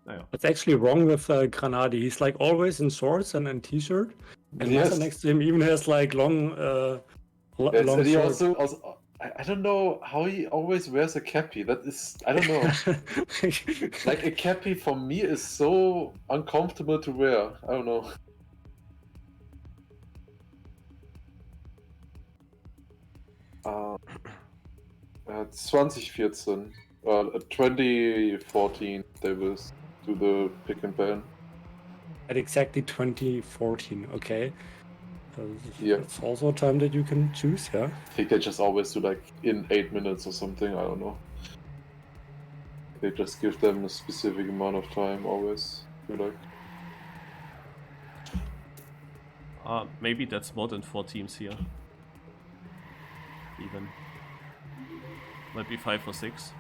Naja. It's actually wrong with Granadi. He's like always in shorts and in t-shirt. And Massa next to him even has like long long he shirt. also I don't know how he always wears a cappy. That is, I don't know. Like a cappy for me is so uncomfortable to wear. I don't know. It's 2014. 2014 they will do the pick and ban. At exactly 2014, okay. Yeah. It's also a time that you can choose, yeah? I think they just always do like in 8 minutes or something, I don't know. They just give them a specific amount of time always. Like. Maybe that's more than 4 teams here. Even. Might be 5 or 6.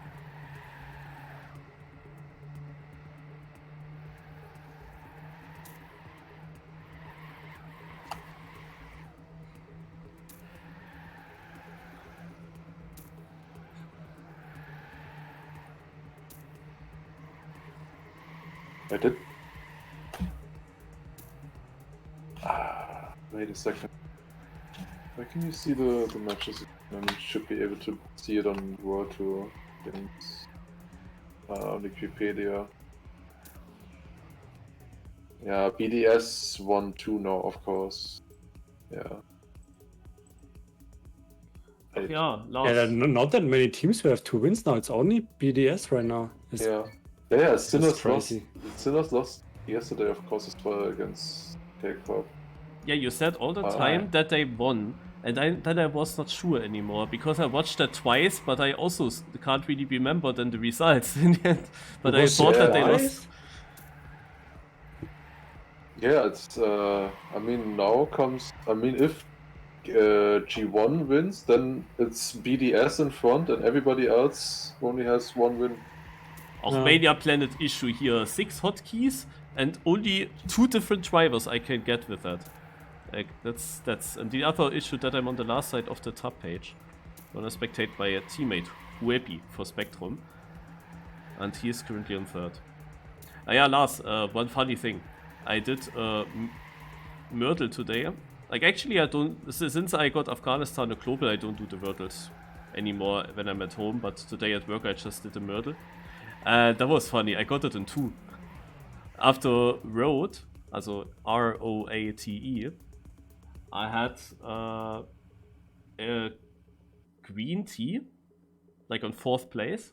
I did. Wait a second. Where can you see the matches? I mean, you should be able to see it on World Tour things. On Wikipedia. Yeah, BDS won 2 now, of course. Yeah. Yeah, last. Yeah, not that many teams who have 2 wins now. It's only BDS right now. Yeah, Sinners crazy. lost yesterday, of course, as well against K-Club. Yeah, you said all the time that they won, and then I was not sure anymore, because I watched that twice, but I also can't really remember then the results in the end. But I thought that they lost. Yeah, it's, I mean, now comes, I mean, if G1 wins, then it's BDS in front, and everybody else only has 1 win. Auch Mania Planet issue here 6 hotkeys and only 2 different drivers I can get with that. Like that's and the other issue that I'm on the last side of the tab page. Gonna spectate by a teammate huebi for Spectrum, and he is currently on 3rd. Yeah, Lars, one funny thing. I did Myrtle today. Like actually I don't, since I got Afghanistan a global, I don't do the Myrtles anymore when I'm at home, but today at work I just did a Myrtle. That was funny, I got it in 2. After Road, also R-O-A-T-E, I had a green T, like on 4th place,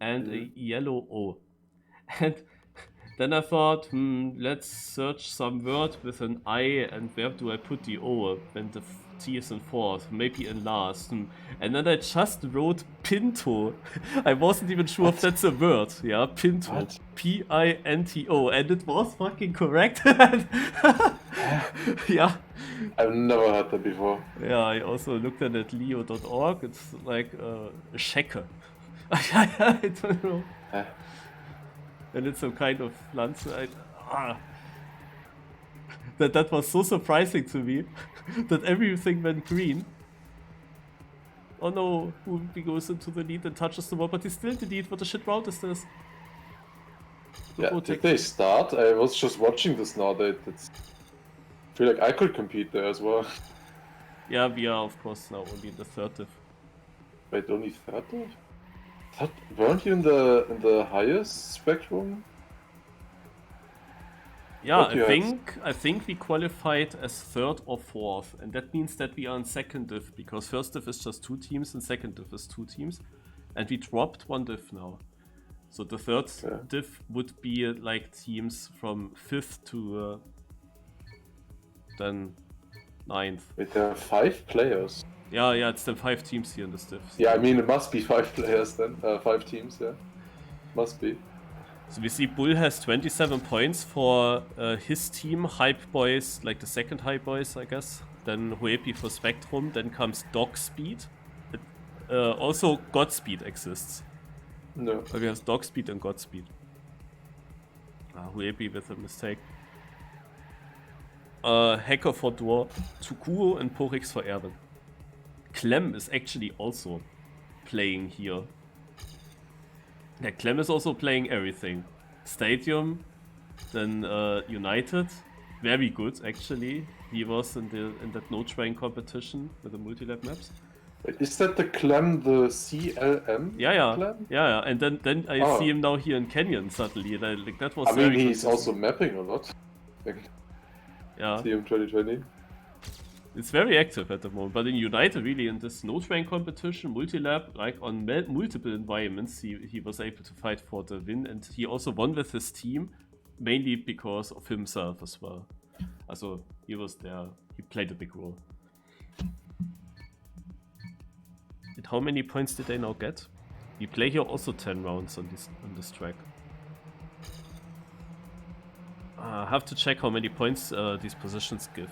and a yellow O. And then I thought, let's search some word with an I, and where do I put the O when the T is in 4th, maybe in last. And then I just wrote Pinto. I wasn't even sure if that's a word. Yeah, Pinto. What? P-I-N-T-O. And it was fucking correct. Yeah. I've never heard that before. Yeah, I also looked at leo.org. It's like a Schecke. I don't know. And it's some kind of Pflanze. That was so surprising to me that everything went green. Oh no, Huebi goes into the lead and touches the wall, but he's still in the lead. What the shit route is this? Yeah, did they start? I was just watching this now. I feel like I could compete there as well. Yeah, we are of course now only in the 3rd div. Wait, only 3rd div? Weren't you in the highest Spectrum? Yeah, I think we qualified as 3rd or 4th, and that means that we are in 2nd div, because 1st div is just 2 teams and 2nd div is 2 teams, and we dropped 1 div now. So the 3rd div would be like teams from 5th to then 9th. Wait, there are 5 players. Yeah, it's then 5 teams here in this div. Yeah, I mean it must be 5 players then, 5 teams, yeah. Must be. So we see Bull has 27 points for his team, Hype Boys, like the 2nd Hype Boys, I guess. Then Huebi for Spectrum, then comes Dog Speed. Also Godspeed exists. No. We have Dog Speed and Godspeed. Huebi with a mistake. Hacker for Door, Tukuo and Porix for Erwin. Clem is actually also playing here. Yeah, Clem is also playing everything. Stadium, then United, very good actually. He was in that no train competition with the multi-lab maps. Wait, is that the clan, the CLM Yeah. clan? Yeah. And then I Oh. see him now here in Canyon suddenly. Like that was. I mean, very he's consistent. also mapping a lot. Like, Yeah. TM 2020. It's very active at the moment, but in United, really, in this no train competition, multi-lab, like on multiple environments, he was able to fight for the win, and he also won with his team, mainly because of himself as well. Also, he was there, he played a big role. And how many points did they now get? We play here also 10 rounds on this track. I have to check how many points these positions give.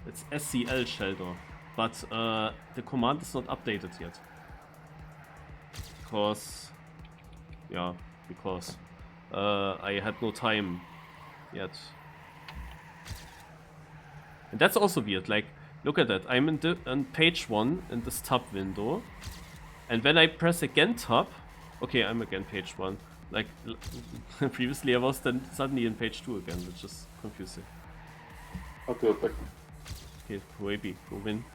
It's SCL shelter, but the command is not updated yet. Because I had no time yet. And that's also weird, like, look at that, I'm on page 1 in this tab window, and when I press again tab, okay, I'm again page 1, like, previously I was then suddenly in page 2 again, which is confusing. I'll go back. Okay, huebi, go win.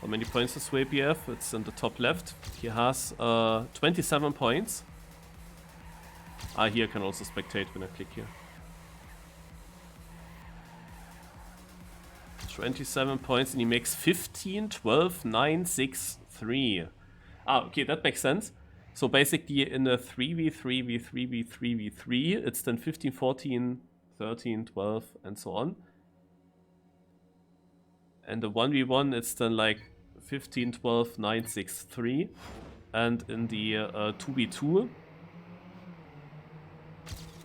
How many points does huebi have? It's in the top left. He has 27 points. Here I can also spectate when I click here. 27 points and he makes 15, 12, 9, 6, 3. Okay, that makes sense. So basically in a 3v3, v3, v3, v3, it's then 15, 14, 13, 12 and so on. And the 1v1 it's then like 15, 12, 9, 6, 3. And in the 2v2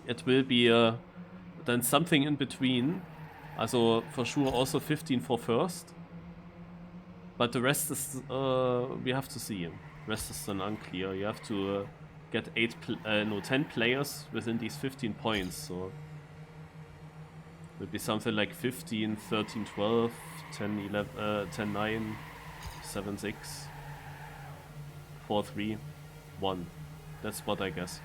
it will be then something in between. Also for sure also 15 for first. But the rest is, we have to see. The rest is then unclear. You have to get 10 players within these 15 points. So it will be something like 15, 13, 12, 10, 11, 10, 9, 7, 6, 4, 3, 1. That's what I guess.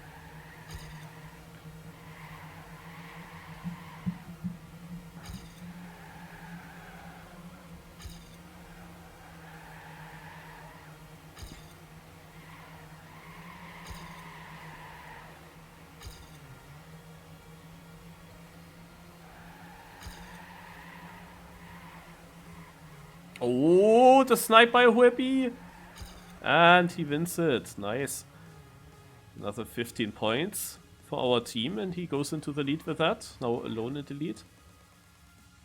Oh, the snipe by huebi! And he wins it. Nice. Another 15 points for our team, and he goes into the lead with that. Now alone in the lead.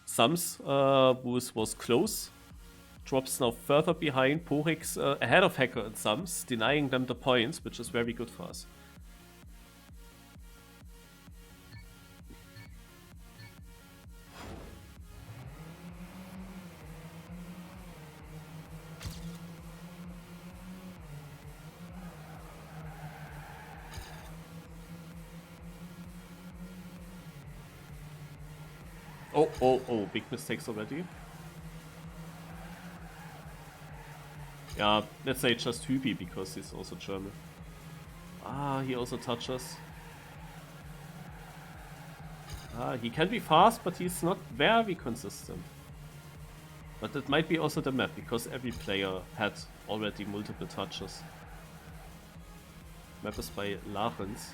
Sams, who was close, drops now further behind. Porix ahead of Hacker and Sams, denying them the points, which is very good for us. Oh, big mistakes already. Yeah, let's say just huebi because he's also German. He also touches. He can be fast, but he's not very consistent. But it might be also the map, because every player had already multiple touches. Map is by Lachens,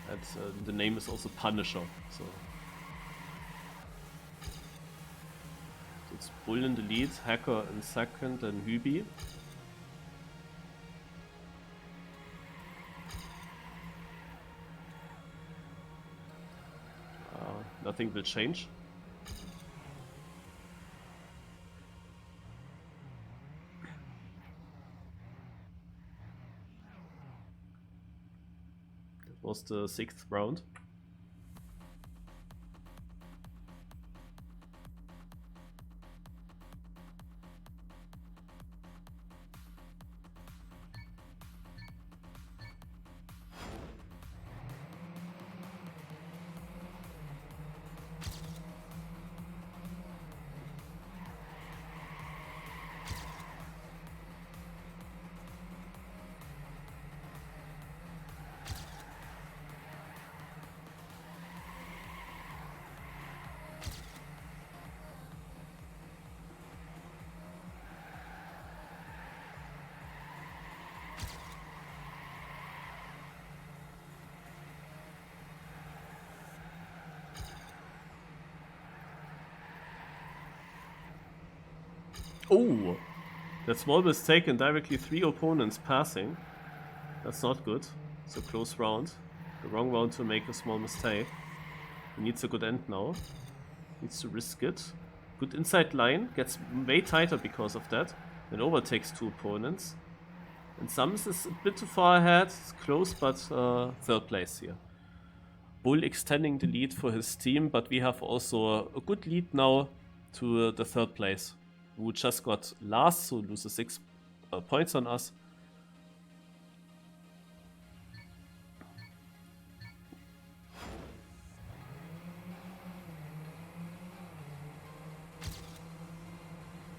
and the name is also Punisher. So it's Bull in the lead, Hacker in second, and huebi. Nothing will change. That was the 6th round. Oh! That small mistake and directly 3 opponents passing. That's not good. It's a close round. The wrong round to make a small mistake. He needs a good end now. Needs to risk it. Good inside line. Gets way tighter because of that. Then overtakes 2 opponents. And Sums is a bit too far ahead. It's close, but 3rd place here. Bull extending the lead for his team, but we have also a good lead now to the 3rd place, who just got last, so loses 6 points on us.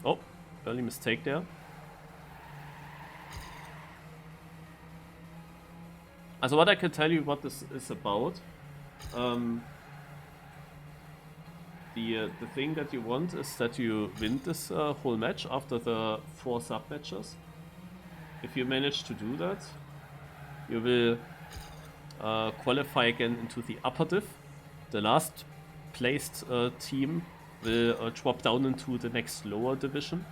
Oh, early mistake there. Also what I can tell you what this is about. The thing that you want is that you win this whole match after the 4 sub-matches. If you manage to do that, you will qualify again into the upper div. The last placed team will drop down into the next lower division.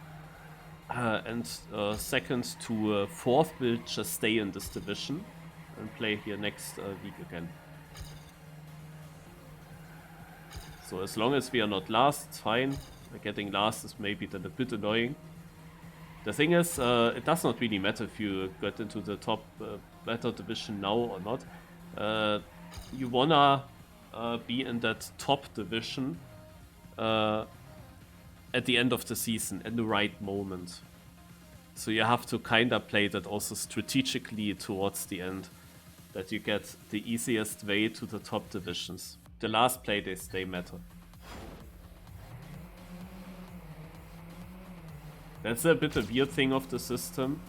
And 2nd to 4th will just stay in this division and play here next week again. So as long as we are not last, it's fine. Getting last is maybe then a bit annoying. The thing is, it does not really matter if you get into the top better division now or not. You wanna be in that top division at the end of the season, at the right moment. So you have to kinda play that also strategically towards the end. That you get the easiest way to the top divisions. The last playdays, they matter. That's a bit a weird thing of the system.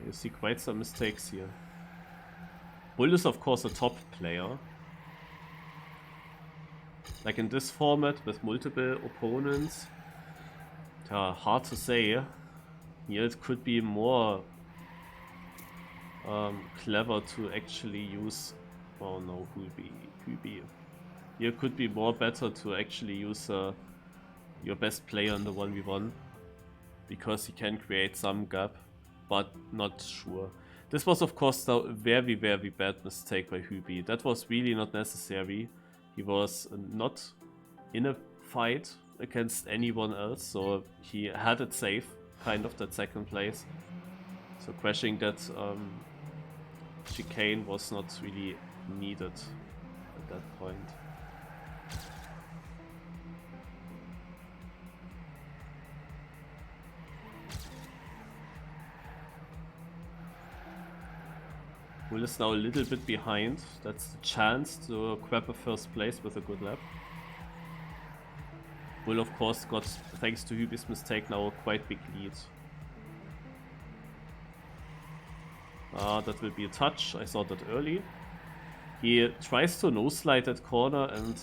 You see quite some mistakes here. Bull is of course a top player. Like in this format with multiple opponents. Hard to say. Here it could be more clever to actually use... Oh no, huebi. Here it could be more better to actually use your best player in the 1v1. Because he can create some gap. But not sure. This was of course a very bad mistake by huebi. That was really not necessary. He was not in a fight against anyone else, so he had it safe, kind of, that 2nd place. So crashing that chicane was not really needed at that point. Bull is now a little bit behind. That's the chance to grab a 1st place with a good lap. Bull of course got, thanks to huebi's mistake, now a quite big lead. That will be a touch. I saw that early. He tries to no-slide that corner and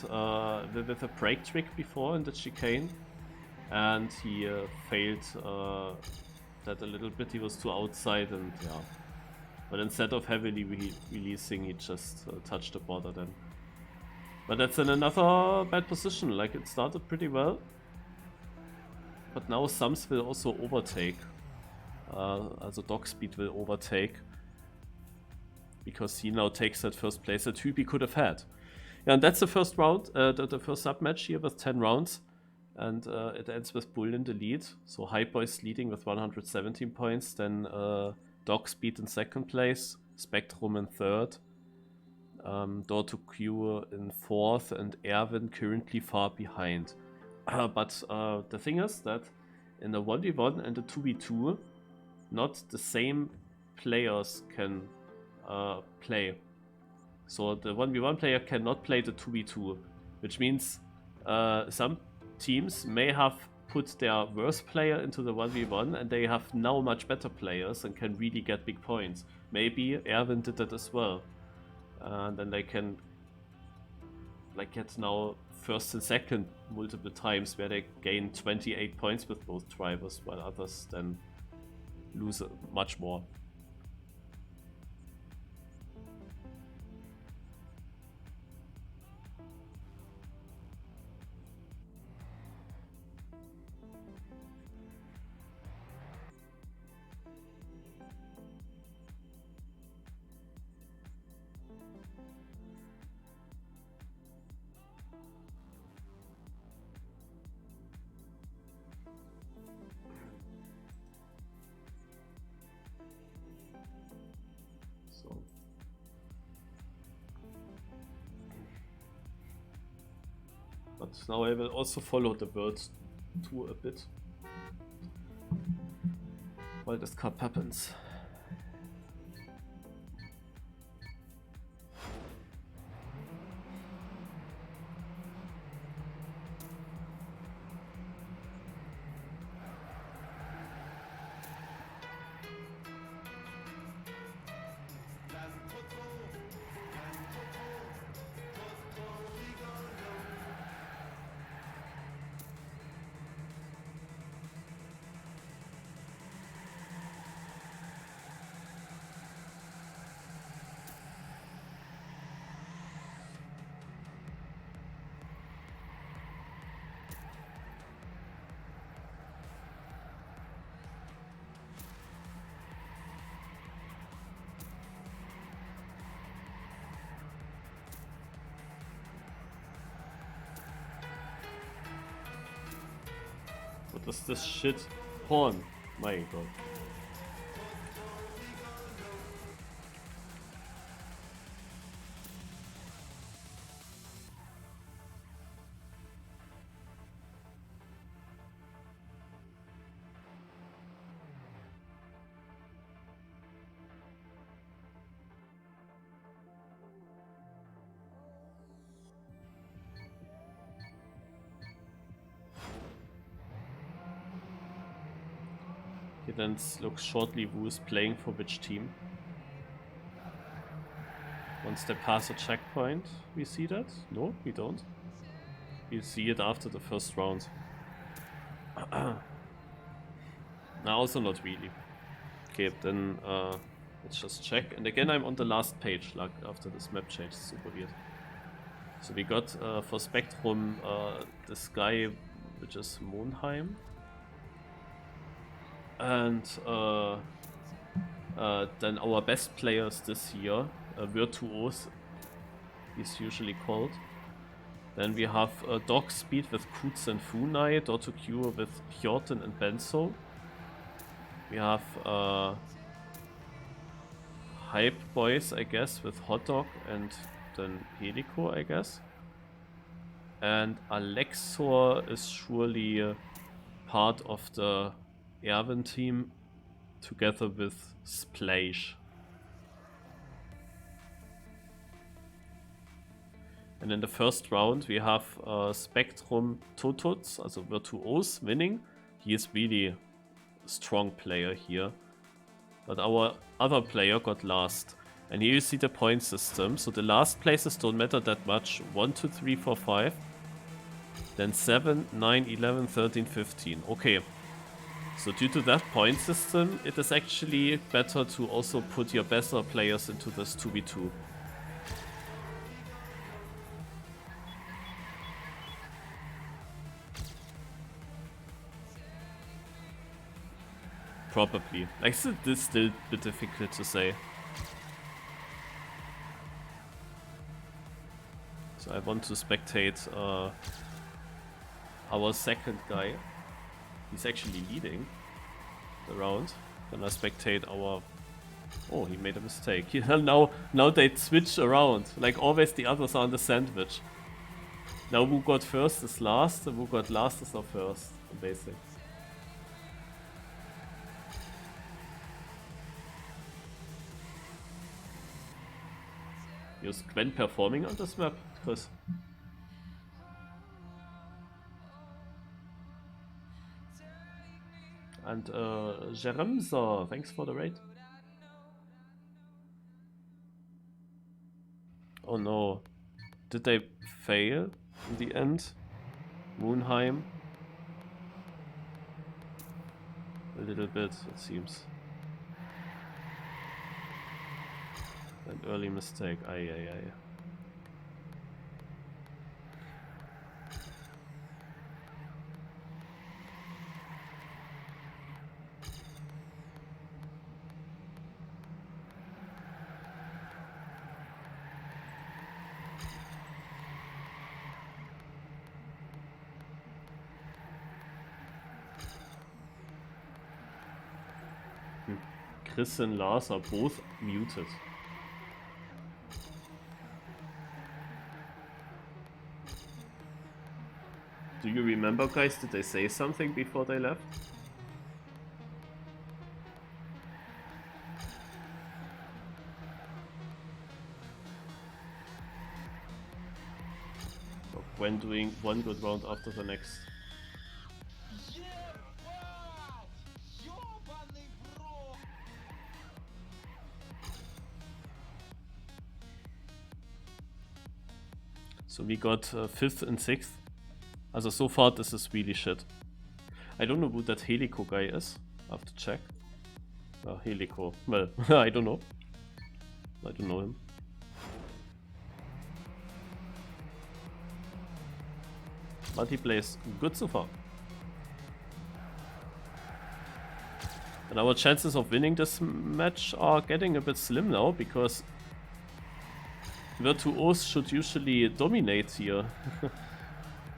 with a brake trick before in the chicane. And he failed that a little bit. He was too outside and yeah. But instead of heavily releasing, he just touched the border then. But that's in another bad position. Like, it started pretty well. But now Sums will also overtake. Also dog speed will overtake. Because he now takes that 1st place that huebi could have had. Yeah, and that's the first round, the first sub-match here with 10 rounds. And it ends with Bull in the lead. So Highboy's leading with 117 points. Then Dog Speed in 2nd place, Spectrum in 3rd, Door to Q in 4th, and Erwin currently far behind. But the thing is that in the 1v1 and the 2v2, not the same players can play. So the 1v1 player cannot play the 2v2, which means some teams may have put their worst player into the 1v1 and they have now much better players and can really get big points. Maybe Erwin did that as well. And then they can like get now first and second multiple times where they gain 28 points with both drivers, while others then lose much more. But now I will also follow the Virtuoz a bit while this cup happens. What is this shit? Horn. My god. Then looks shortly who is playing for which team. Once they pass a checkpoint, we see that? No, we don't. We see it after the first round. No, also not really. Okay, then let's just check. And again, I'm on the last page, like after this map change. Super weird. So we got for Spectrum this guy, which is Monheim. And then our best players this year, Virtuoz, he's usually called. Then we have Dog Speed with Kutz and Funai, Dotto Cure with Hjorten and Benzo. We have Hype Boys, I guess, with Hotdog and then Helico, I guess. And Alexor is surely part of the Erwin team together with Splash. And in the first round we have Spectrum Totots, also Virtuoz, winning. He is really a strong player here. But our other player got last. And here you see the point system. So the last places don't matter that much. 1, 2, 3, 4, 5. Then 7, 9, 11, 13, 15. Okay. So due to that point system, it is actually better to also put your better players into this 2v2. Probably. Like, this is still a bit difficult to say. So I want to spectate our second guy. He's actually leading the round. Then I spectate our... Oh, he made a mistake. now they switch around. Like always the others are on the sandwich. Now who got first is last, and who got last is now first, basically. Is Gwen performing on this map, Chris? And Jeremza, thanks for the raid. Oh no. Did they fail in the end? Monheim? A little bit, it seems. An early mistake. Aye, aye, aye. Chris and Lars are both muted. Do you remember, guys, did they say something before they left? Or when doing one good round after the next? So we got 5th and 6th. Also so far this is really shit. I don't know who that Helico guy is. I have to check. Helico. Well, I don't know. I don't know him. But he plays good so far. And our chances of winning this match are getting a bit slim now, because Virtuoz should usually dominate here.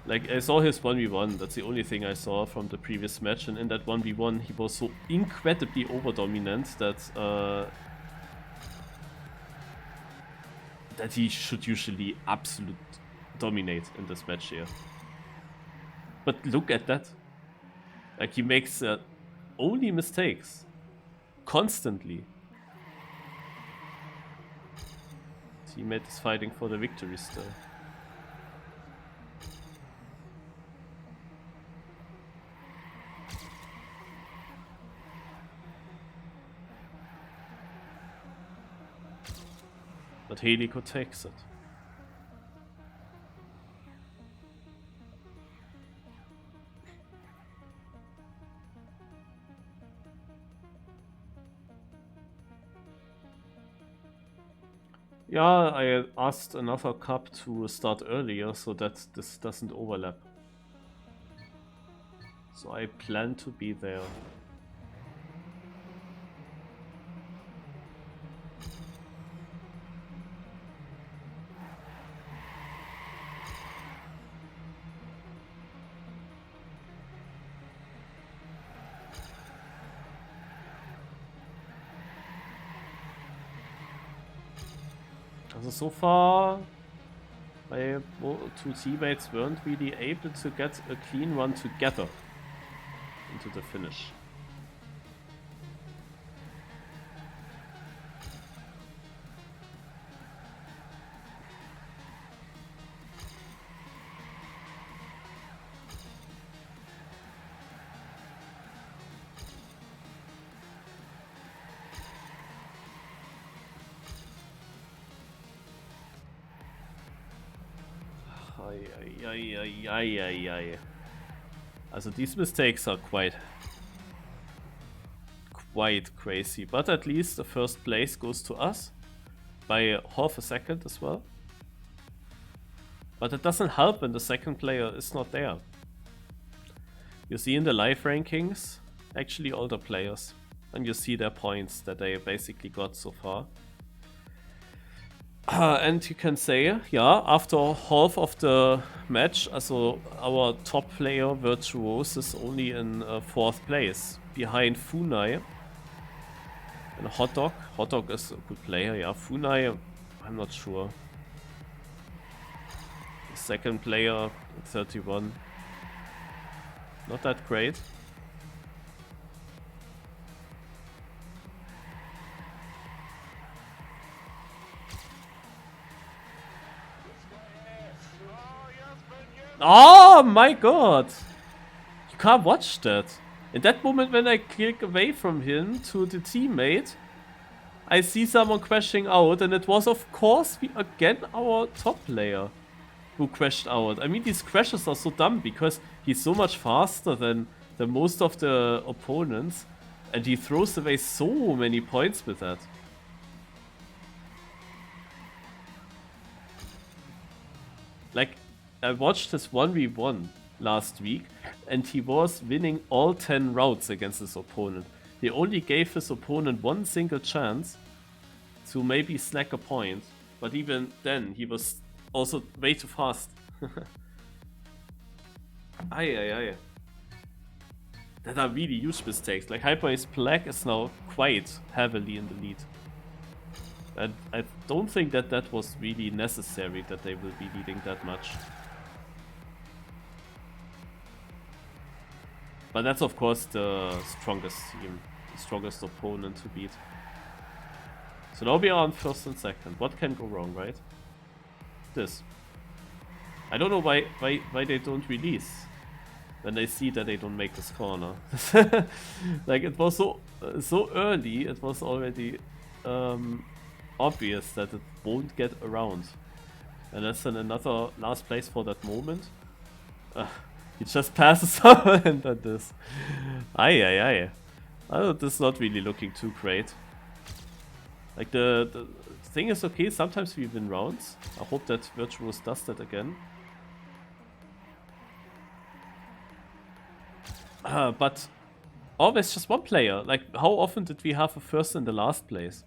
Like, I saw his 1v1, that's the only thing I saw from the previous match, and in that 1v1 he was so incredibly over-dominant that that he should usually absolute dominate in this match here. But look at that. Like, he makes only mistakes. Constantly. Teammate is fighting for the victory still. But Helico takes it. Yeah, I asked another cup to start earlier so that this doesn't overlap. So I plan to be there. So far, my two teammates weren't really able to get a clean run together into the finish. Also these mistakes are quite crazy, but at least the first place goes to us by half a second as well. But it doesn't help when the second player is not there. You see in the live rankings actually all the players, and you see their points that they basically got so far. And you can say, yeah, after half of the match, also our top player Virtuoz is only in 4th place, behind Funai and Hotdog. Hotdog is a good player, yeah. Funai, I'm not sure. The second player, 31, not that great. Oh my god! You can't watch that. In that moment when I click away from him to the teammate, I see someone crashing out, and it was of course again our top player who crashed out. I mean, these crashes are so dumb because he's so much faster than most of the opponents, and he throws away so many points with that. Like, I watched his 1v1 last week, and he was winning all 10 rounds against his opponent. He only gave his opponent one single chance to maybe snack a point, but even then, he was also way too fast. Aye. That are really huge mistakes. Like, Hyperace Black is now quite heavily in the lead. And I don't think that was really necessary that they will be leading that much. But that's of course the strongest team, the strongest opponent to beat. So now we are on first and second. What can go wrong, right? This. I don't know why they don't release when they see that they don't make this corner. Like, it was so early, it was already obvious that it won't get around. And that's then another last place for that moment. He just passes over and then this. Aye. This is not really looking too great. Like, the thing is, okay, sometimes we win rounds. I hope that Virtuoz does that again. But always just one player. Like, how often did we have a first and the last place?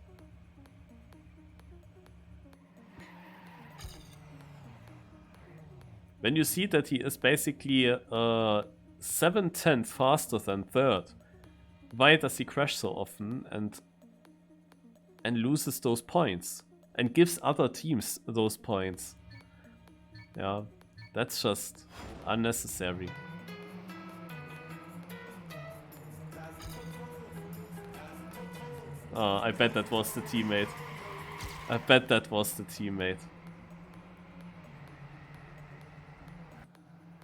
When you see that he is basically 7/10 faster than third, why does he crash so often and loses those points and gives other teams those points? Yeah, that's just unnecessary. I bet that was the teammate.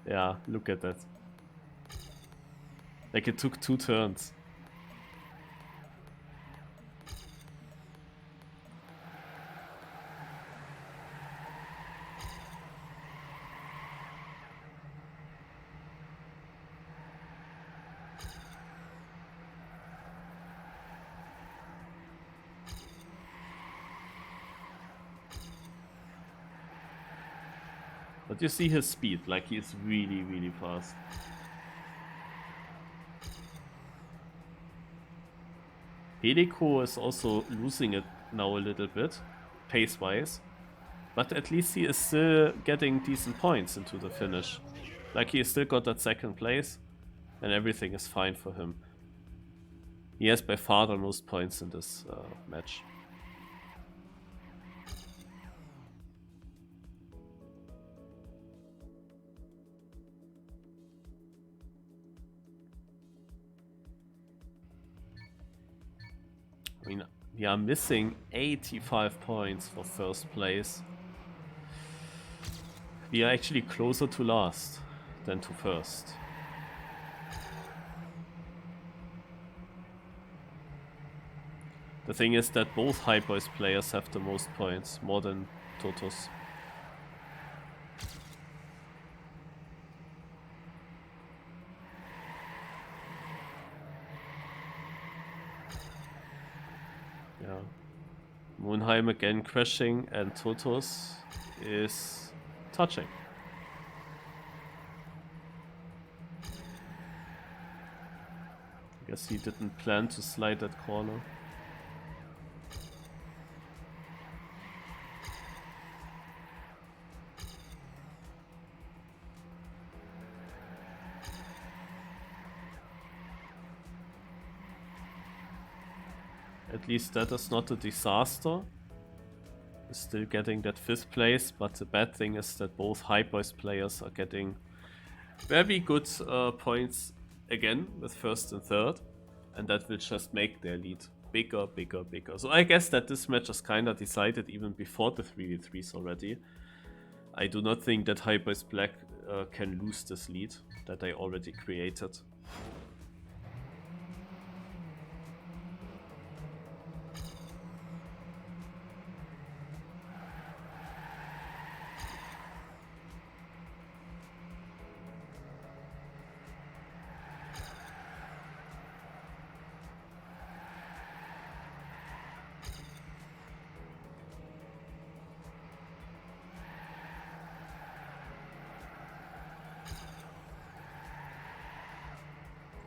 Yeah, look at that. Like, it took 2 turns. But you see his speed, like, he is really, really fast. Helico is also losing it now a little bit, pace-wise. But at least he is still getting decent points into the finish. Like, he has still got that second place, and everything is fine for him. He has by far the most points in this match. I mean, we are missing 85 points for first place. We are actually closer to last than to first. The thing is that both Hyperace players have the most points, more than Totos. Yeah. Monheim again crashing, and Totos is touching. I guess he didn't plan to slide that corner. At least that is not a disaster. He's still getting that 5th place, but the bad thing is that both Hyperace players are getting very good points again with 1st and 3rd, and that will just make their lead bigger. So I guess that this match is kinda decided even before the 3v3s already. I do not think that Hyperace Black can lose this lead that I already created.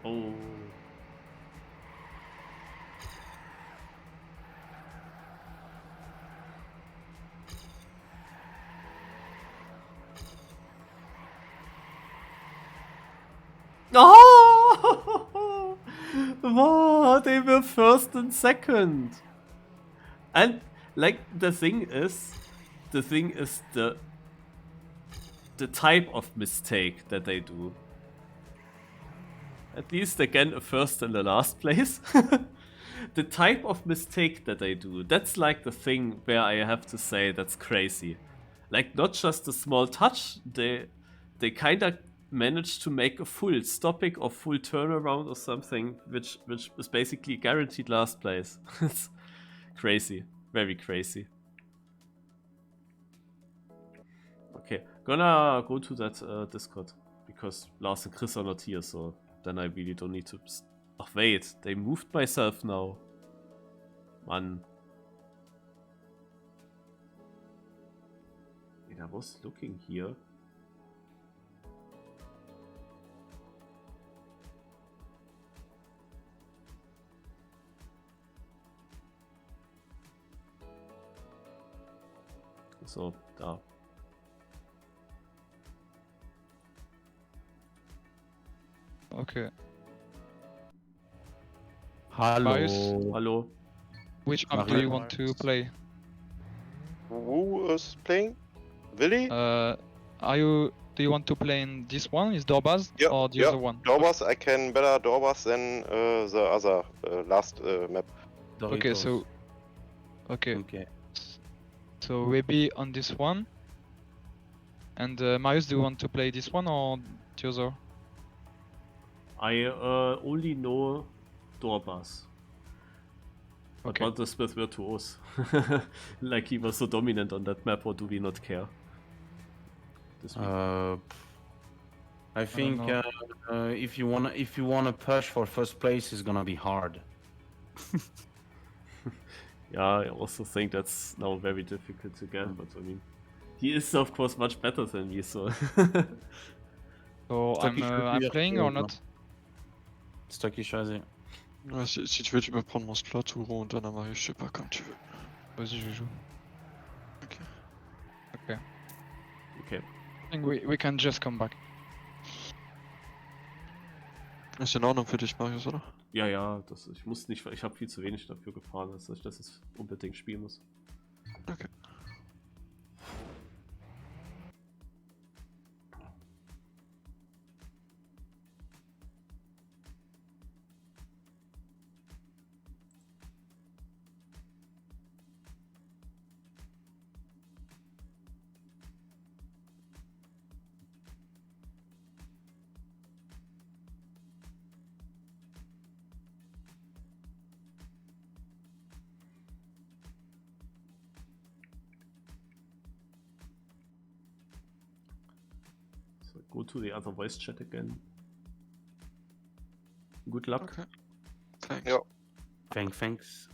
Oh. Oh! Wow, they were first and second. And like the thing is the type of mistake that they do. At least again a first and a last place. The type of mistake that they do, that's like the thing where I have to say that's crazy. Like not just a small touch, they kinda managed to make a full stopping or full turnaround or something, which is basically guaranteed last place. It's crazy. Very crazy. Okay, gonna go to that Discord because Lars and Chris are not here, so then I really don't need to. Oh wait, they moved myself now. Man. Wait, I was looking here. So, da. Okay. Hello. Marius? Hallo. Which map do you want to play? Who is playing? Willy? Do you want to play in this one? Is Dorbaz Yeah, or the yeah. other one? Dorbaz, I can better Dorbaz than the other last map. Okay, so okay. Okay. So maybe on this one. And Marius, do you want to play this one or the other? I only know Dorbas. But Okay. what is with Virtuoz? Like he was so dominant on that map, or do we not care? This week? I think know. if you wanna push for first place, it's gonna be hard. Yeah, I also think that's now very difficult to get, but I mean, he is of course much better than me, so. So I'm playing or not? Stocky choisi. Ouais, si tu veux, tu peux prendre mon slot ou on donne à Marius, je sais pas, comme tu veux. Vas-y, je joue. Ok. Okay. Okay. I think we can just come back. Ist in Ordnung für dich, Marius, oder? Ja, ja, ich muss nicht, ich habe viel zu wenig dafür gefahren, als dass ich das unbedingt spielen muss. Okay. So, go to the other voice chat again. Good luck. Okay. Thanks. Ja. Thanks.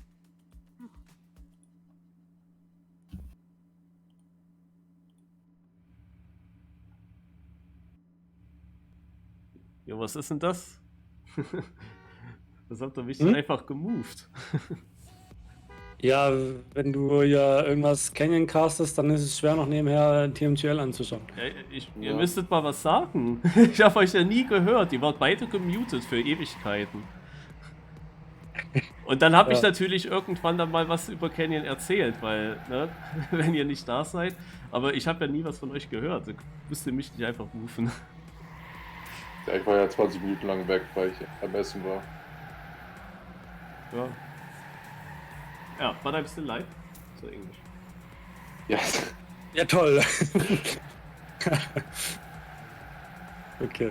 Ja, was ist denn das? Das habt ihr mich Hm? einfach gemoved. Ja, wenn du ja irgendwas Canyon castest, dann ist es schwer noch nebenher TMGL anzuschauen. Ja, ihr Ja. müsstet mal was sagen. Ich habe euch ja nie gehört. Ihr wart beide gemutet für Ewigkeiten. Und dann habe ich Ja. natürlich irgendwann dann mal was über Canyon erzählt, weil, ne, wenn ihr nicht da seid. Aber ich habe ja nie was von euch gehört. Ihr müsst ihr mich nicht einfach rufen. Ja, ich war ja 20 Minuten lang weg, weil ich am Essen war. Ja. Ja, but I'm still live. So Englisch. Yes. Ja, toll. Okay.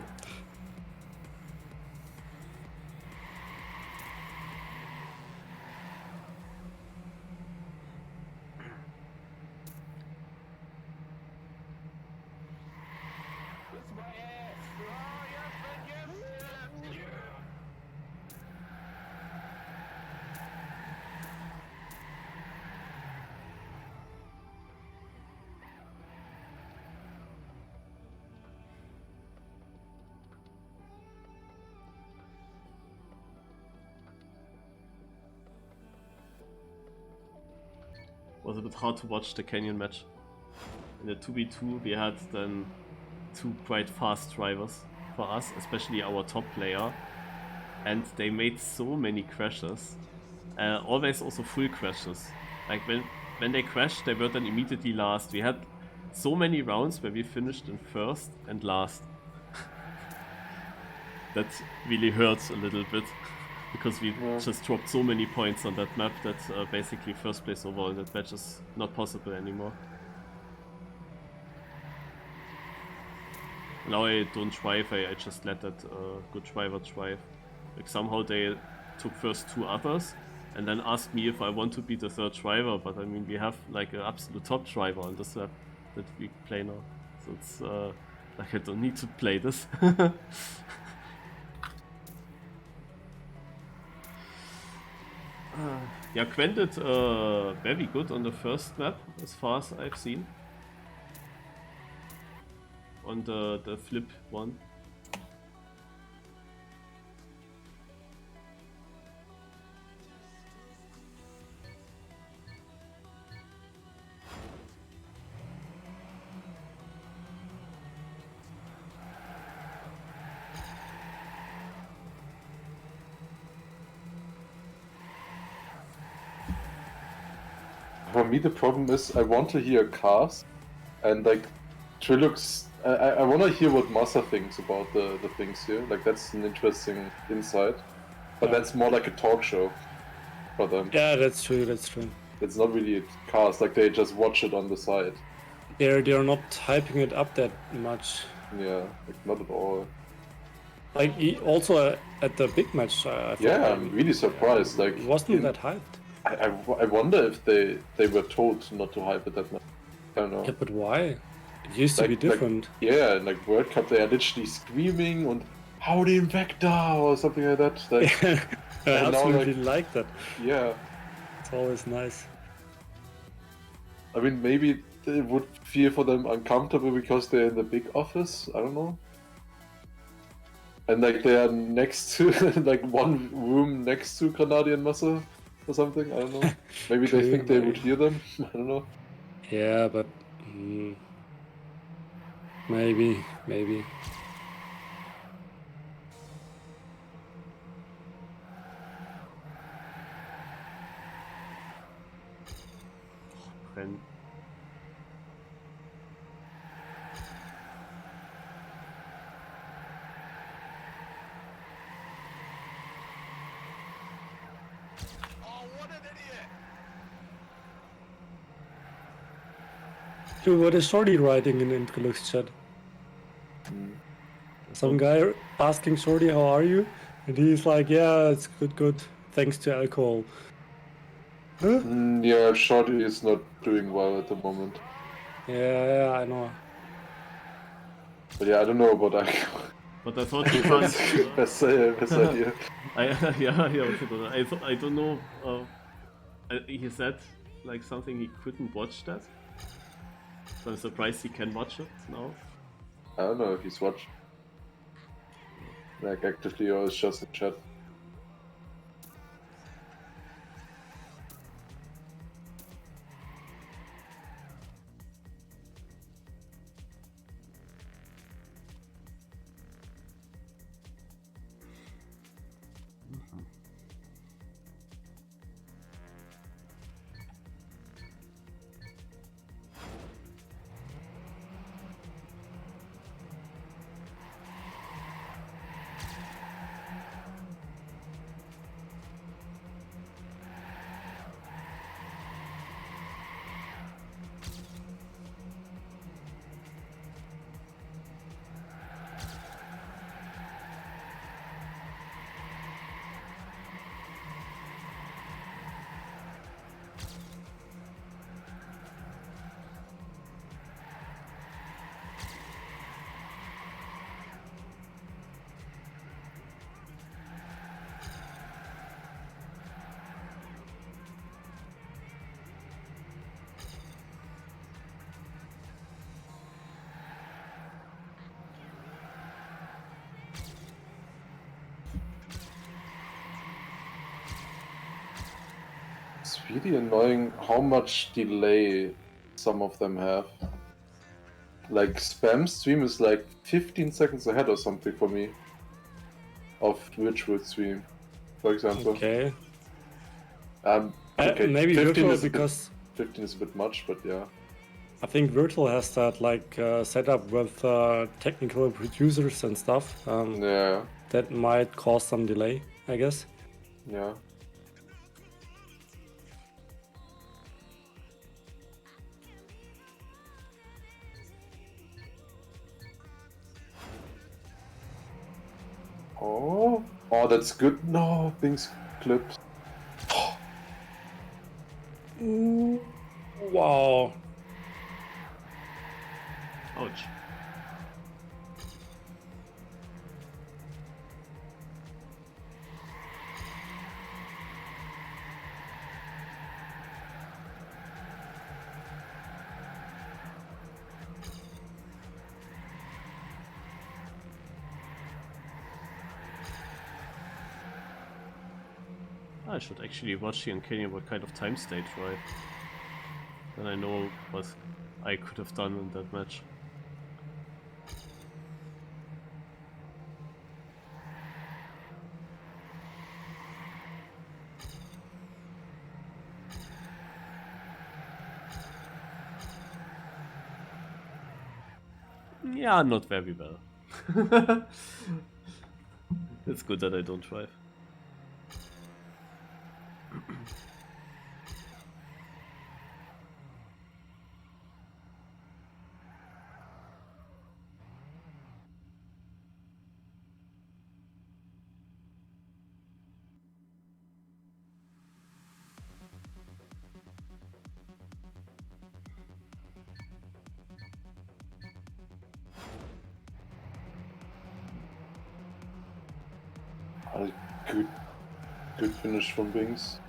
was a bit hard to watch the Canyon match. In the 2v2 we had then 2 quite fast drivers for us, especially our top player, and they made so many crashes. Always also full crashes. Like when they crashed, they were then immediately last. We had so many rounds where we finished in first and last. That really hurts a little bit, because we just dropped so many points on that map that basically first place overall in that match is not possible anymore. Now I don't drive, I just let that good driver drive. Like somehow they took first 2 others and then asked me if I want to be the 3rd driver, but I mean we have like an absolute top driver on this map that we play now. So it's like I don't need to play this. Yeah, Quen did very good on the first map as far as I've seen. On the flip one. For me, the problem is I want to hear cars, and like Trilux. I want to hear what Massa thinks about the things here. Like that's an interesting insight, but that's more like a talk show for them. Yeah, that's true. That's true. It's not really cars. Like they just watch it on the side. They're not hyping it up that much. Yeah, like not at all. Like also at the big match. I thought, Yeah, I'm really surprised. Like it wasn't that hyped. I wonder if they were told not to hype it that much. I don't know. Yeah, but why? It used to be different. Yeah, in like World Cup they are literally screaming and how the Invector or something like that. Like, I and now, absolutely like that. yeah. It's always nice. I mean, maybe it would feel for them uncomfortable because they're in the big office. I don't know. And like they are next to, like one room next to Granadi and Massa or something. I don't know. Maybe they think they would hear them. I don't know. Yeah, but maybe. And Dude, what is Shorty writing in Introlux chat? Some guy asking Shorty, how are you? And he's like, yeah, it's good. Thanks to alcohol. Huh? Yeah, Shorty is not doing well at the moment. Yeah, I know. But yeah, I don't know about alcohol. but I thought you can't. Best idea. I don't know. He said like something he couldn't watch that. So I'm surprised he can watch it now. I don't know if he's watching. Like actively or it's just in chat. It's really annoying how much delay some of them have. Like spam stream is like 15 seconds ahead or something for me of Virtuoz stream, for example. Okay. Okay, Maybe 15 Virtual is a bit, because 15 is a bit much, but yeah. I think Virtual has that like setup with technical producers and stuff. Yeah, That might cause some delay, I guess. yeah. Oh, that's good. No, things clipped. Ooh, wow. Ouch. I should actually watch the Uncanny what kind of time stage, right? Then I know what I could have done in that match. Yeah, not very well. It's good that I don't drive. Good finish from Bings.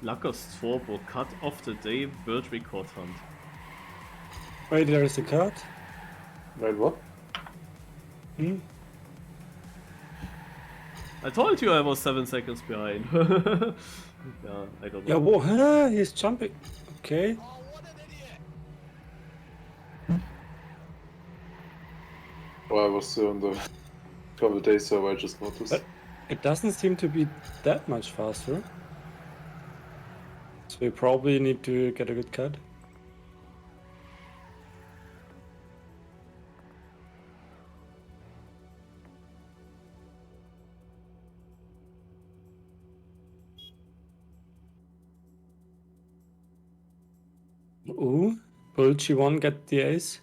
Lucker's Turbo cut off the day world record hunt. Wait, there is a cut. Right, what? Hmm? I told you I was 7 seconds behind. Yeah, I don't Yeah, know. whoa, huh? He's jumping. Okay. Oh, I was still on the cover day, so I just noticed. But it doesn't seem to be that much faster. So we probably need to get a good cut. Ooh, will G1 get the ace?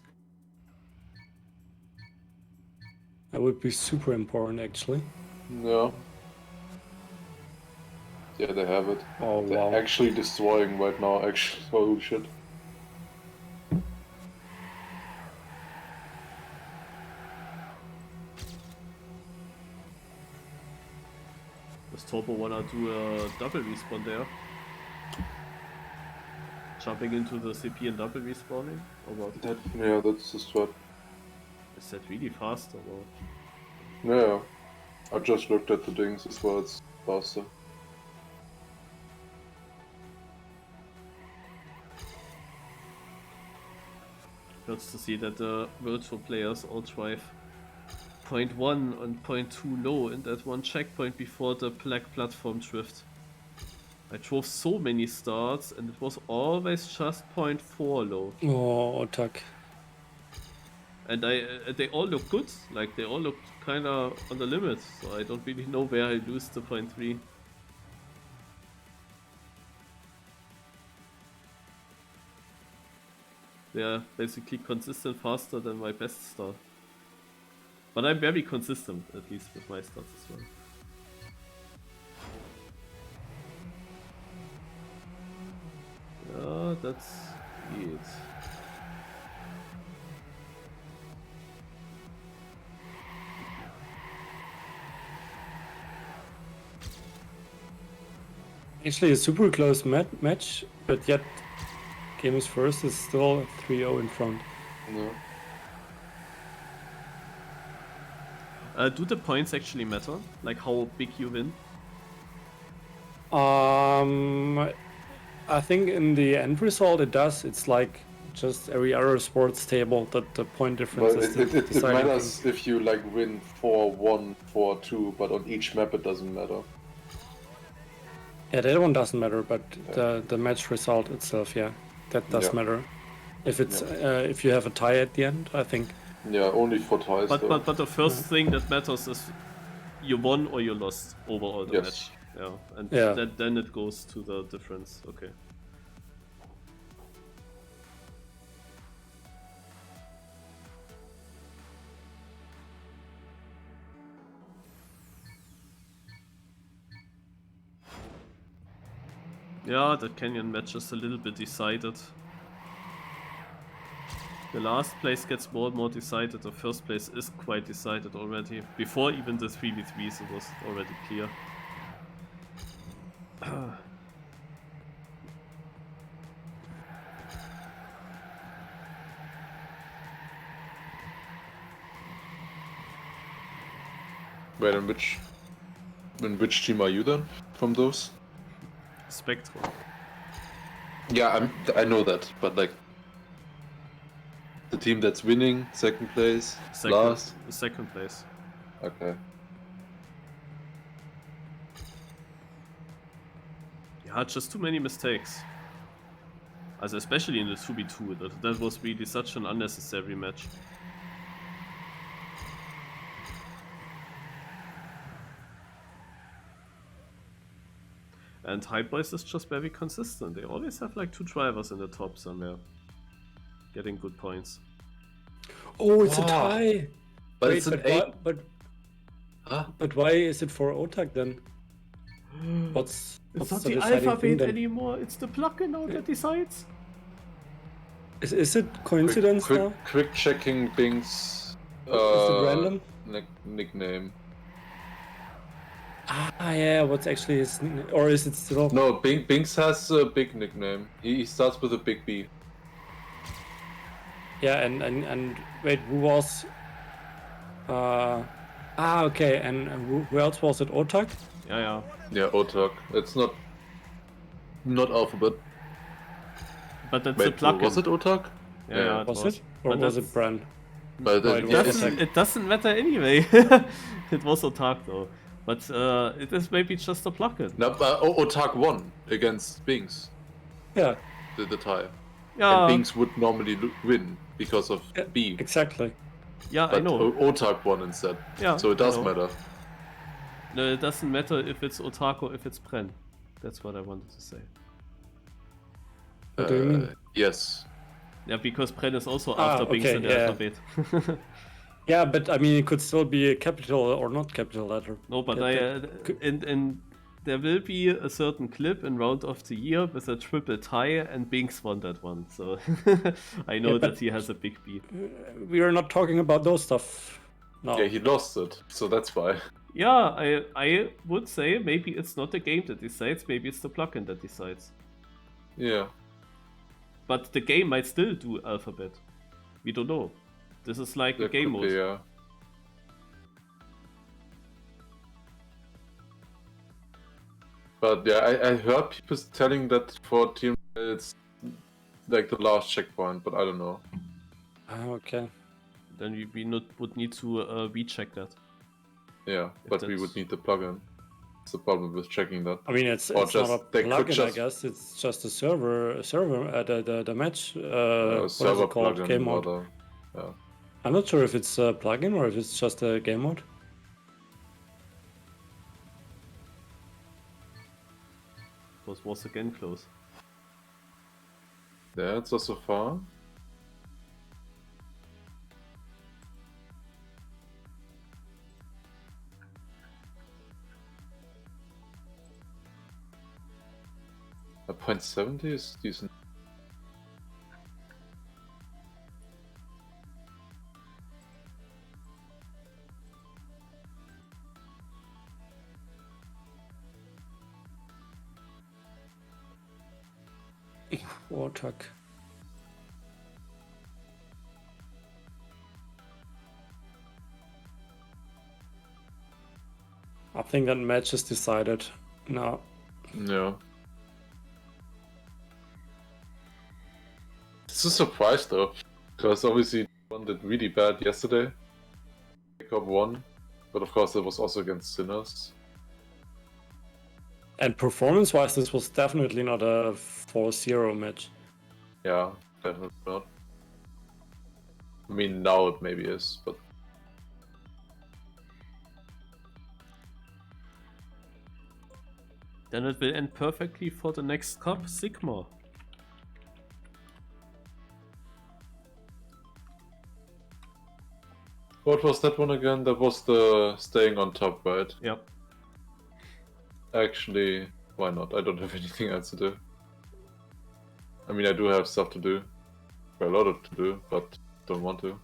That would be super important, actually. Yeah. Yeah, they have it. Oh, They're wow. actually destroying right now, actually. Holy shit. Does Turbo wanna do a double respawn there? Jumping into the CP and double respawning? Or what? Yeah, that's the strat. Is that really fast or what? Yeah. I just looked at the things as well, it's faster. Hurts to see that the virtual players all drive 0.1 and 0.2 low in that one checkpoint before the black platform drift. I drove so many starts and it was always just 0.4 low. Oh, tuck. And they all look good, like they all look kinda on the limit, so I don't really know where I lose the 0.3. They're basically consistent faster than my best start. But I'm very consistent, at least with my starts as well. Yeah, that's it. Actually, a super close match, but yet game is first is still 3-0 in front. No. Do the points actually matter? Like how big you win? I think in the end result it does. It's like just every other sports table that the point difference Well, is it deciding matters if you like win 4-1, 4-2, but on each map it doesn't matter. Yeah, that one doesn't matter, but the match result itself, yeah, that does Yeah. matter. If it's if you have a tie at the end, I think. Yeah, only for ties though. But the first thing that matters is you won or you lost overall the Yes. match. Yeah, and Yeah. then it goes to the difference. Okay. Yeah, the canyon match is a little bit decided. The last place gets more and more decided. The first place is quite decided already. Before even the 3v3s, it was already clear. Wait, in which team are you then from those? Spectrum. Yeah, I know that, but like the team that's winning, second place, last. Second place. Okay. Yeah, just too many mistakes. Also especially in the 2v2, that was really such an unnecessary match. And Hype Boys is just very consistent. They always have like 2 drivers in the top somewhere. Getting good points. Oh, it's a Wow. tie. But Wait, it's an but 8. why, but why is it for Otak then? What's It's not the the deciding thing alphabet then? anymore, it's the plugin now that decides. Is it coincidence now? Quick checking Bing's Is it random? nickname. Ah, yeah. What's actually his nickname? Or is it still? No, Binks has a big nickname. He starts with a big B. Yeah, and wait, who was? Okay, and who else was it? Otak? Yeah. Yeah, Otak. It's not alphabet. But that's Wait, a plugin. was it Otak? Yeah, Was it? Or But was that's- it Bran? But No, it it was Otak. It doesn't matter anyway. It was Otak though. But it is maybe just a plugin. No, Otak won against Binks, Yeah, the tie. Yeah, And Binks would normally win because of B. exactly. yeah, I But know. Otak won instead. Yeah, So it I does know. matter. No, it doesn't matter if it's Otak or if it's Bren. That's what I wanted to say. What do you mean? Yes. Yeah, because Bren is also after Binks okay, in the yeah. alphabet. Yeah, but I mean, it could still be a capital or not capital letter. No, but Yeah, and there will be a certain clip in Round of the Year with a triple tie, and Binks won that one. So I know Yeah, but- that he has a big B. We are not talking about those stuff. No. Yeah, he lost it, so that's why. Yeah, I would say maybe it's not the game that decides, maybe it's the plugin that decides. Yeah. But the game might still do alphabet. We don't know. This is like a That game could mode. be, yeah. But yeah, I heard people telling that for Team it's like the last checkpoint, but I don't know. Okay. Then we would need to recheck that. Yeah, but we would that's- need the plugin. It's the problem with checking that. I mean, it's Or not just- a they could plugin, I just- guess. It's just a server, the match. What is Server it called? plugin, Game mode. rather. Yeah. I'm not sure if it's a plugin or if it's just a game mode. Was again close. Yeah, it's also far. A .70 is decent. Warthog. I think that match is decided now. Yeah. It's a surprise though, because obviously one did really bad yesterday. Jacob won, but of course it was also against Sinners. And performance-wise, this was definitely not a 4-0 match. Yeah, definitely not. I mean, now it maybe is, but Then it will end perfectly for the next cup, Sigma. what was that one again? That was the staying on top, right? Yep. Actually, why not? I don't have anything else to do. I mean, I do have stuff to do. A lot of to do, but don't want to.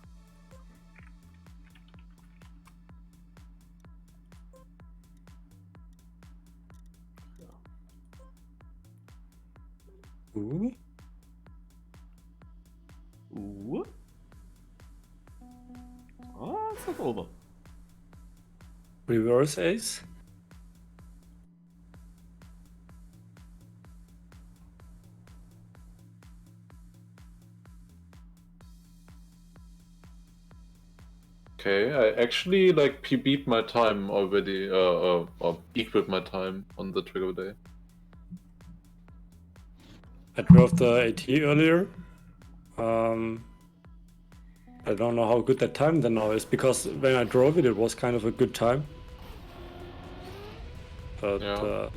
Ooh. Ooh. Oh, it's not over. Reverse ace. Okay, I actually like beat my time already, or equaled my time on the trigger day. I drove the AT earlier. I don't know how good that time then now is, because when I drove it, it was kind of a good time. But Yeah.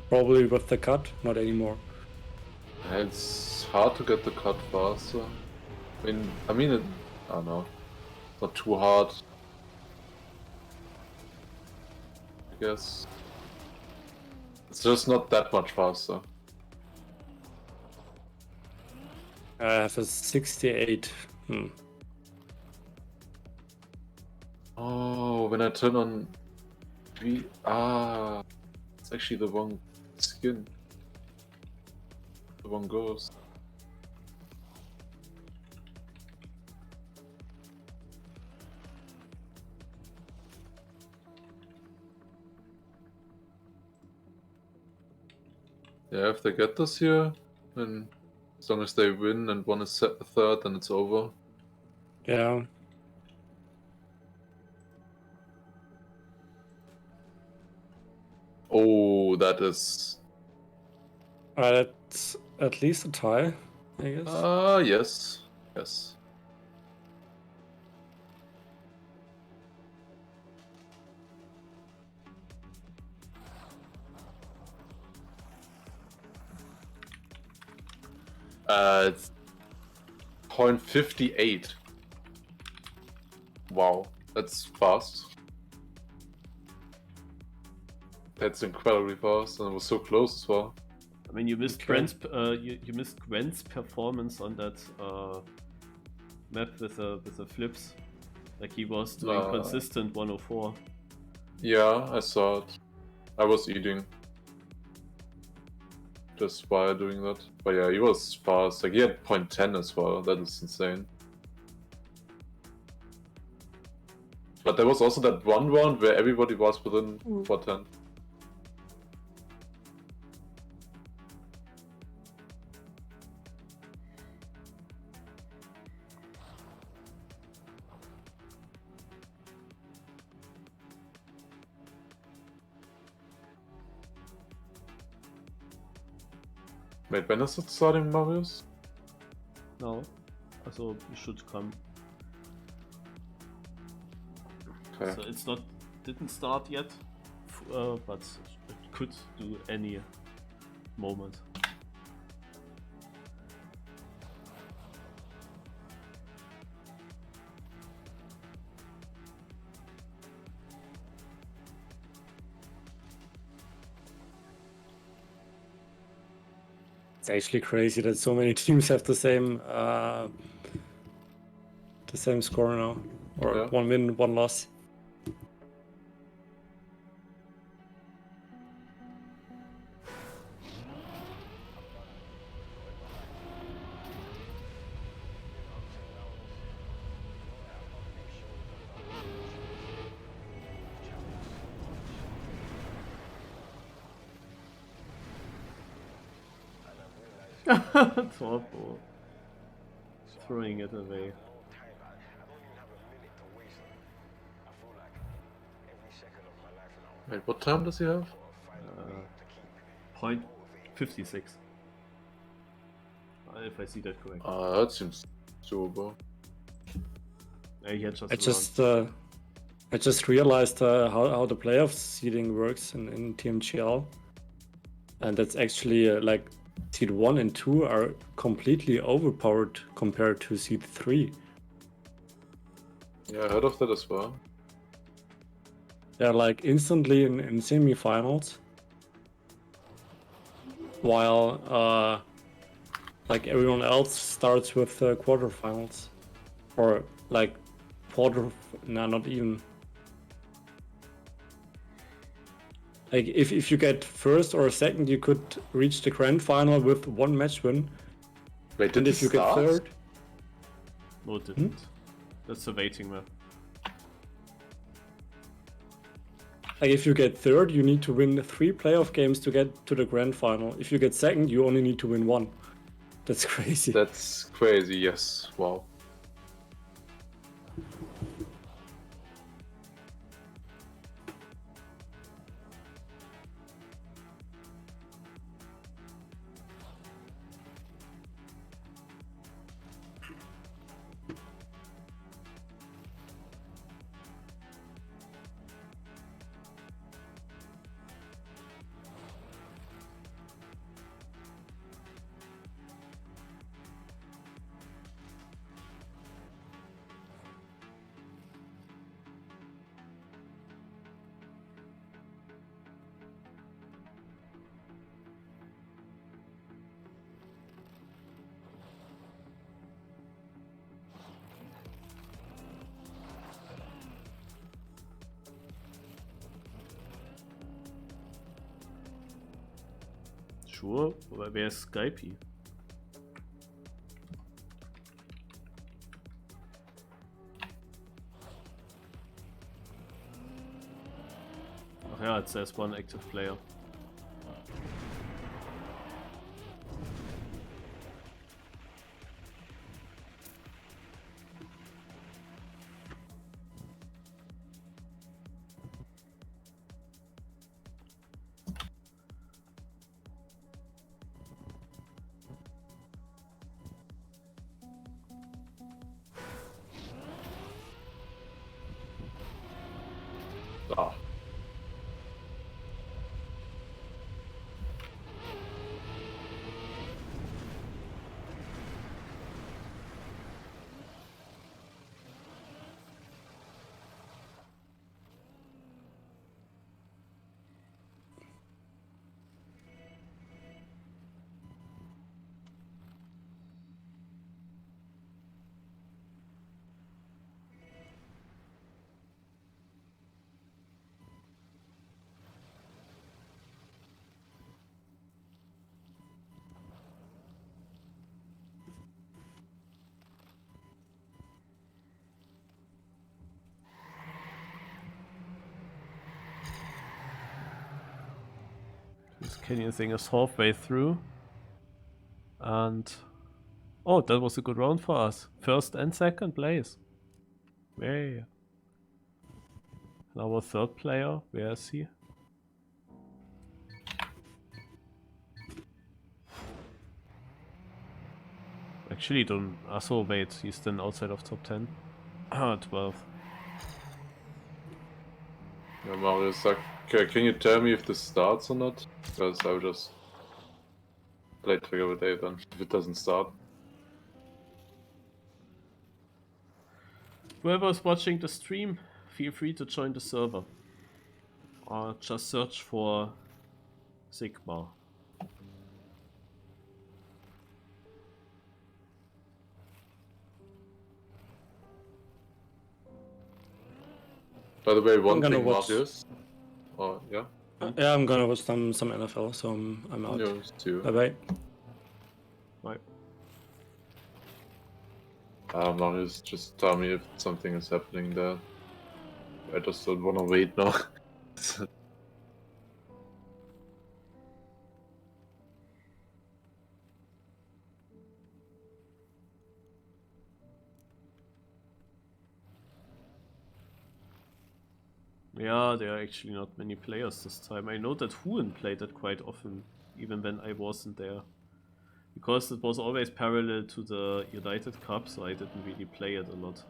probably with the cut, not anymore. It's hard to get the cut faster. I mean, I don't know. It's not too hard. I guess. It's just not that much faster. I have a 68. Oh, when I turn on it's actually the wrong skin. The wrong ghost. Yeah, if they get this here, then as long as they win and one is set the third, then it's over. Yeah. Oh, that is... That's at least a tie, I guess. Yes. Yes. It's 0.58. Wow, that's fast. That's incredibly fast, and it was so close as well. I mean, you missed Okay. Grant's, you missed Grant's performance on that map with the flips. Like he was doing consistent 104. Yeah, I saw it. I was eating. Just while doing that. But yeah, he was fast. Like he had 0.10 as well. That is insane. But there was also that one round where everybody was within 410. Wait, when is it starting, Marius? No, also you should come. Okay. So it's didn't start yet, but it could do any moment. It's actually crazy that so many teams have the same score now, or Yeah. 1 win, 1 loss. Torpo. Throwing it away. Wait, what time does he have? Point 56. If I see that correctly. That seems doable. He had just I just realized how the playoff seeding works in TMGL, and that's actually like seed 1 and 2 are completely overpowered compared to seed 3. Yeah, I heard of that as well. They're like instantly in semifinals, while like everyone else starts with quarterfinals, or like not even. Like if you get first or second, you could reach the grand final with 1 match win. Wait, And did if you it get start? third, No, it didn't. That's a waiting map. like if you get third, you need to win 3 playoff games to get to the grand final. If you get second, you only need to win 1. That's crazy. That's crazy, yes. Wow. Sure, aber wer ist Skype? Ach ja, it says 1 active player. Ah. This Canyon thing is halfway through. And oh, that was a good round for us. First and second place. Yay. And our third player, where is he? Actually, don't. So wait, he's then outside of top 10. 12. Yeah, Marius, can you tell me if this starts or not? Because I'll just play Trigger with A then, if it doesn't start. Whoever's watching the stream, feel free to join the server. Or just search for Sigma. By the way, one gonna thing, watch- Marius. Oh, yeah? Yeah, I'm gonna watch some NFL, so I'm out. No, too. Bye bye. Right. Marius, just tell me if something is happening there. I just don't wanna wait now. Yeah, there are actually not many players this time. I know that Huon played it quite often, even when I wasn't there. Because it was always parallel to the United Cup, so I didn't really play it a lot.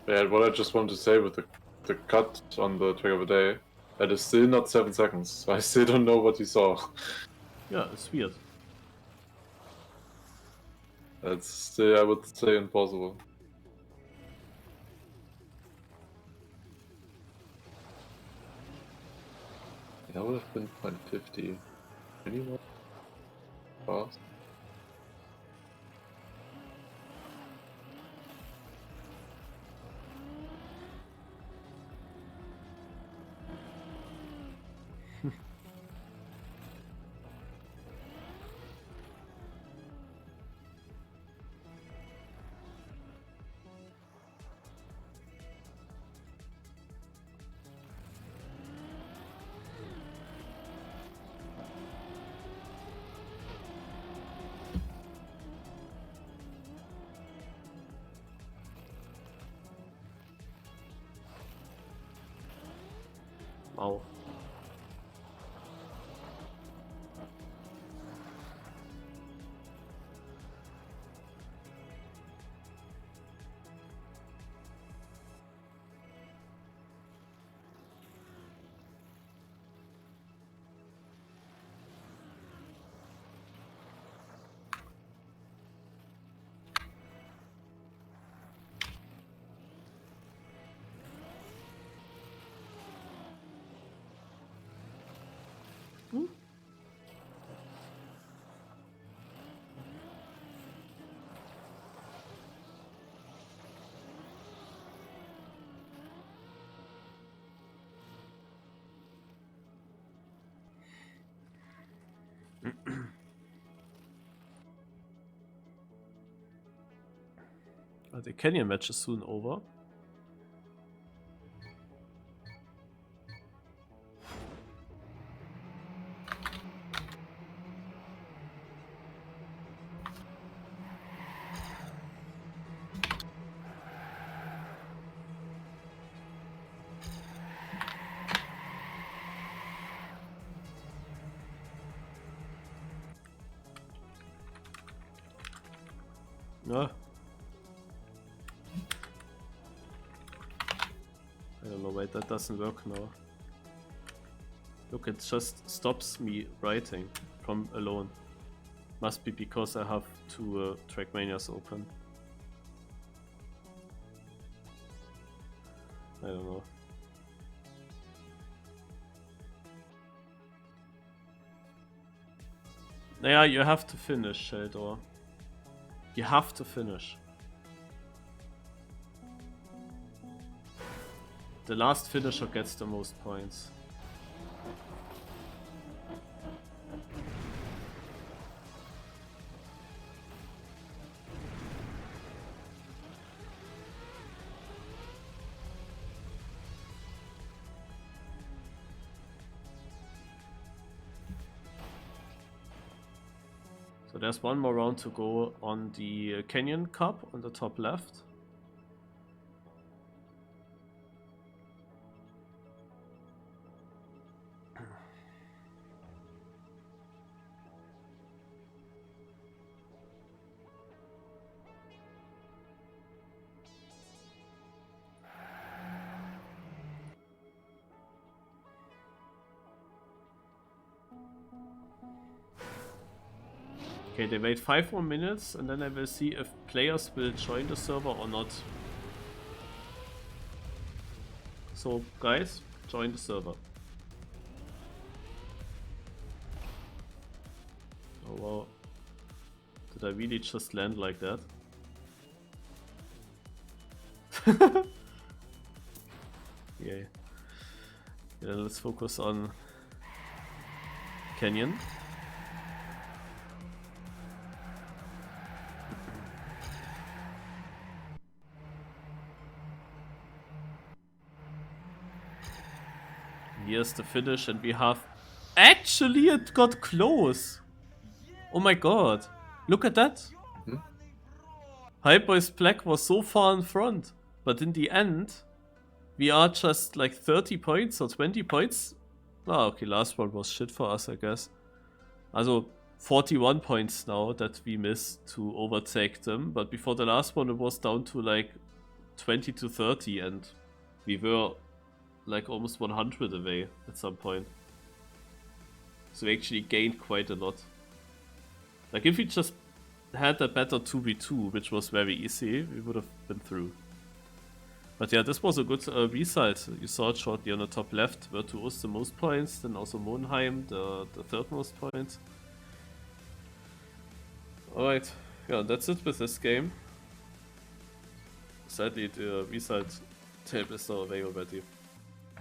Yeah, what I just wanted to say with the cut on the track of the day, that is still not 7 seconds. So I still don't know what you saw. Yeah, it's weird. That's still, I would say, impossible. That would have been 0.50. Any more fast? Wow. The Canyon match is soon over. No. I don't know why that doesn't work now. Look, it just stops me writing from alone. Must be because I have two Trackmanias open. I don't know. Yeah, you have to finish, Sheldor. You have to finish. The last finisher gets the most points. So there's one more round to go on the Canyon Cup on the top left. Okay, they wait 5 more minutes and then I will see if players will join the server or not. So guys, join the server. Oh wow. Did I really just land like that? Yay. Yeah, let's focus on Canyon. Here's the finish, and we have... Actually, it got close! Oh my god. Look at that! Hyperboy's Black was so far in front, but in the end, we are just like 30 points or 20 points. Ah, okay, last one was shit for us, I guess. Also, 41 points now that we missed to overtake them, but before the last one it was down to like 20 to 30 and we were like almost 100 away at some point. So we actually gained quite a lot. Like if we just had a better 2v2, which was very easy, we would have been through. But yeah, this was a good result. You saw it shortly on the top left. Virtuoz the most points, then also Monheim the third most points. Alright, yeah, that's it with this game. Sadly, the result tape is now away already.